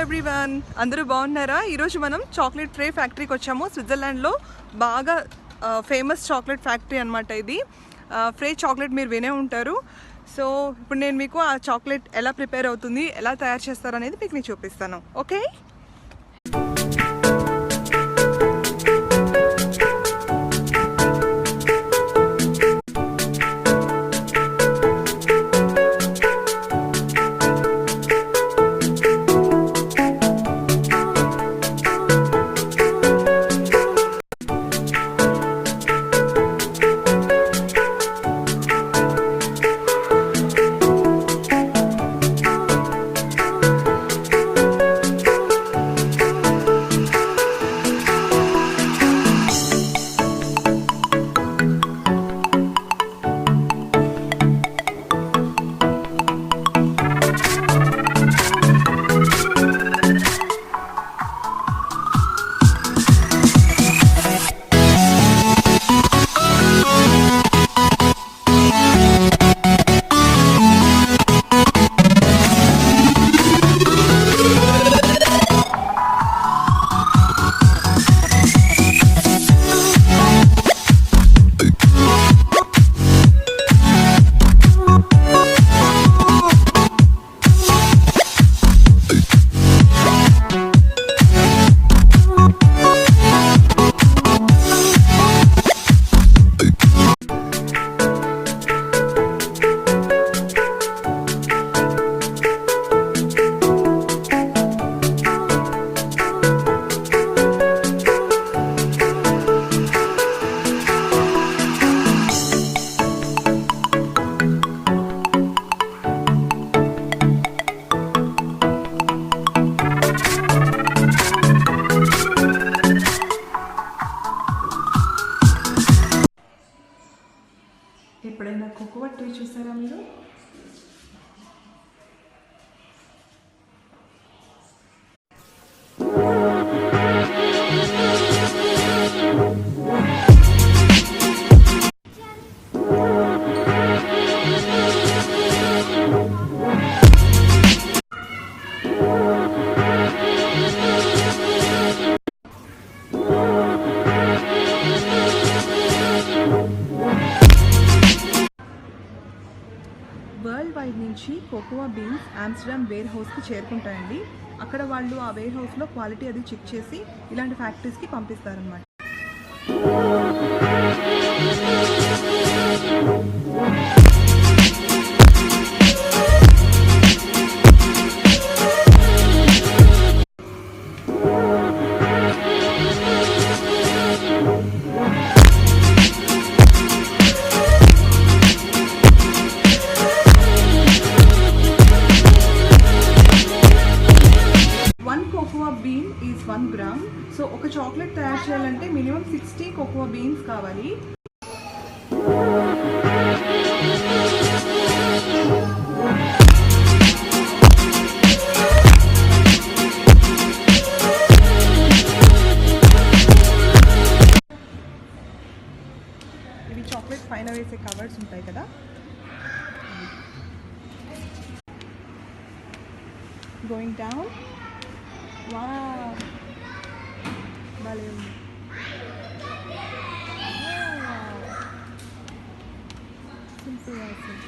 Everyone, అందరూ బాగున్నారా? ఈరోజు మనం చాక్లెట్ ట్రే ఫ్యాక్టరీకి వచ్చాము. స్విట్జర్లాండ్లో బాగా ఫేమస్ చాక్లెట్ ఫ్యాక్టరీ అనమాట ఇది. ఫ్రే చాక్లెట్ మీరు వినే ఉంటారు. సో ఇప్పుడు నేను మీకు ఆ చాక్లెట్ ఎలా ప్రిపేర్ అవుతుంది, ఎలా తయారు చేస్తారు అనేది మీకు నేను చూపిస్తాను. ఓకే, ఎప్పుడైనా కోకోవా ట్రీ చూసారా మీరు? వరల్డ్ వైడ్ నుంచి కోకోవా బీన్స్ ఆమ్స్టర్డామ్ వేర్ హౌస్కి చేరుకుంటాయండి. అక్కడ వాళ్ళు ఆ వేర్ హౌస్లో క్వాలిటీ అది చెక్ చేసి ఇలాంటి ఫ్యాక్టరీస్కి పంపిస్తారన్నమాట. Bean is 1 gram. సో ఒక చాక్లెట్ తయారు చేయాలంటే మినిమం 60 కోకోవా బీన్స్ కావాలి. ఇవి చాక్లెట్ పైన వేసే కవర్స్ ఉంటాయి కదా, గోయింగ్ డౌన్. వావ్, భలే ఉంది. సింపుల్ అసలు.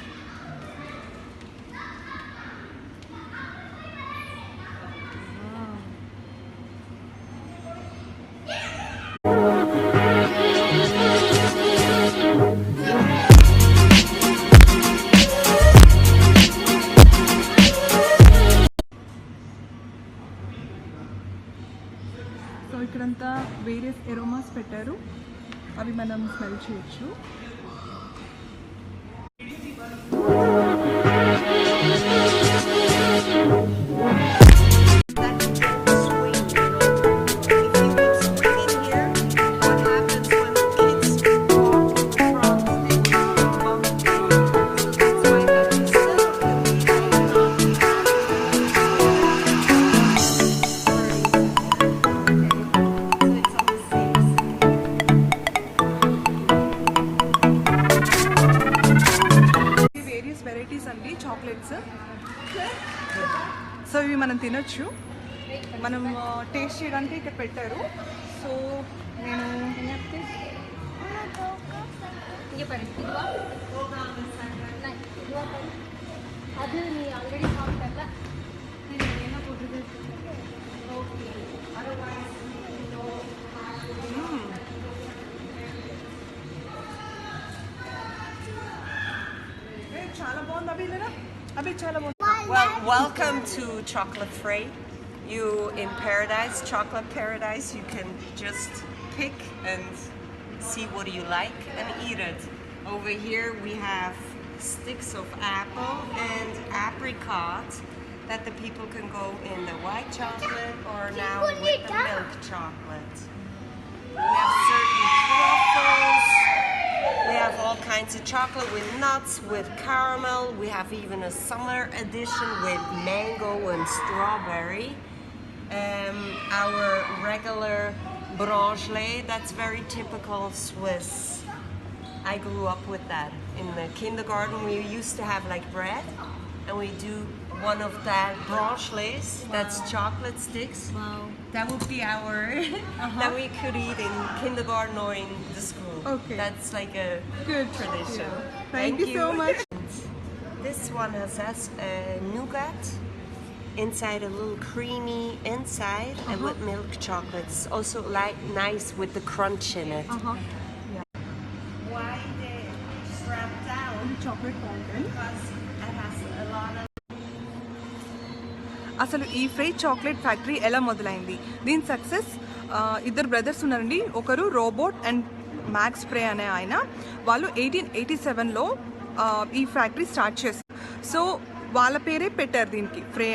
సో ఇక్కడంతా వేరియస్ ఎరోమాస్ పెట్టారు, అవి మనం స్మెల్ చేయొచ్చు. చాక్లెట్స్. సో ఇవి మనం తినొచ్చు. మనం టేస్ట్ చేయడానికి ఇక్కడ పెట్టారు. సో నేను ಅದು ನೀ ಆಲ್ರೆಡಿ ಸಾಫ್ಟಲ್ಲ ನೀನು ಏನೋ ಕೊಟ್ಟಿದ್ದೆ ಓಕೆ చాలా బాగుంది అభి లేదా అభి చాలా బాగుంది. Well, welcome to Chocolate Free. You in paradise, chocolate paradise. You can just pick and see what you like and eat it. Over here we have sticks of apple and apricot that the people can go in the white chocolate or now with the milk chocolate. We have certain truffles. We have all kinds of chocolate with nuts, with caramel. We have even a summer edition with mango and strawberry. Our regular brochure, that's very typical Swiss. I grew up with that. In the kindergarten we used to have like bread and we do one of that brochures, that's chocolate sticks. Wow. That would be our that we could eat in kindergarten or in the school. Okay. That's like a Good tradition. Yeah. Thank you so much. This one has nougat inside, a little creamy inside, and with milk chocolates. Also like nice with the crunch in it. Why they strap down? Chocolate fountain. Because it has a lot of. అసలు ఈ fry chocolate factory ఎలా మొదలైంది? దీని success ఇద్దరు brothers ఉన్నారండి. ఒకరు robot and max ఫ్రే అనే ఆయన. వాళ్ళు 1887లో ఈ ఫ్యాక్టరీ స్టార్ట్ చేశారు. సో వాళ్ళ పేరే పెట్టారు దీనికి ఫ్రే.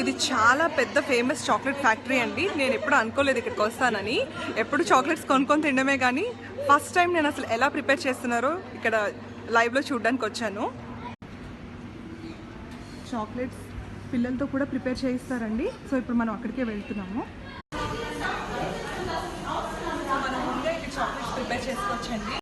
ఇది చాలా పెద్ద ఫేమస్ చాక్లెట్ ఫ్యాక్టరీ అండి. నేను ఎప్పుడు అనుకోలేదు ఇక్కడికి వస్తానని. ఎప్పుడు చాక్లెట్స్ కొనుక్కొని తినడమే కానీ ఫస్ట్ టైం నేను అసలు ఎలా ప్రిపేర్ చేస్తున్నారో ఇక్కడ లైవ్లో చూడడానికి వచ్చాను. చాక్లెట్స్ పిల్లలతో కూడా ప్రిపేర్ చేయిస్తారండి. సో ఇప్పుడు మనం అక్కడికే వెళ్తున్నాము. మనం ముందే ఇక్కడ చాక్లెట్స్ ప్రిపేర్ చేసుకోవచ్చండి.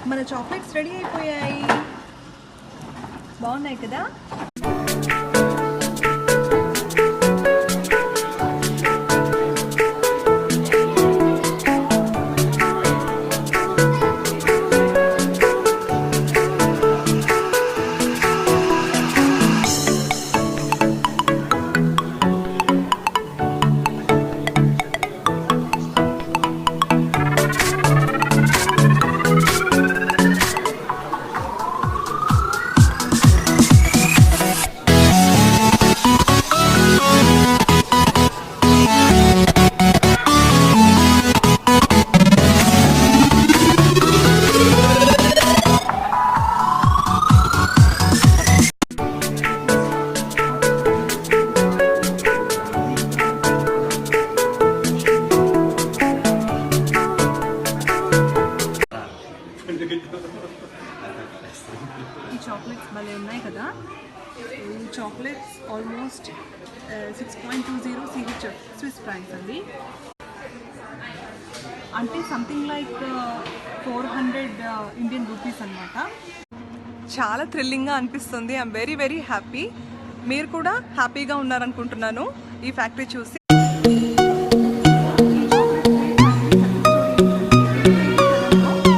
మన చాక్లెట్స్ రెడీ అయిపోయాయి. బాగున్నాయి కదా? ఈ చాక్లెట్స్ భలే ఉన్నాయి కదా. ఈ chocolates almost 6.20 CH Swiss francs అండి. అంటే సంథింగ్ లైక్ 400 ఇండియన్ రూపీస్ అనమాట. చాలా థ్రిల్లింగ్గా అనిపిస్తుంది. I'm very very happy. మీరు కూడా హ్యాపీగా ఉన్నారనుకుంటున్నాను ఈ ఫ్యాక్టరీ చూసి.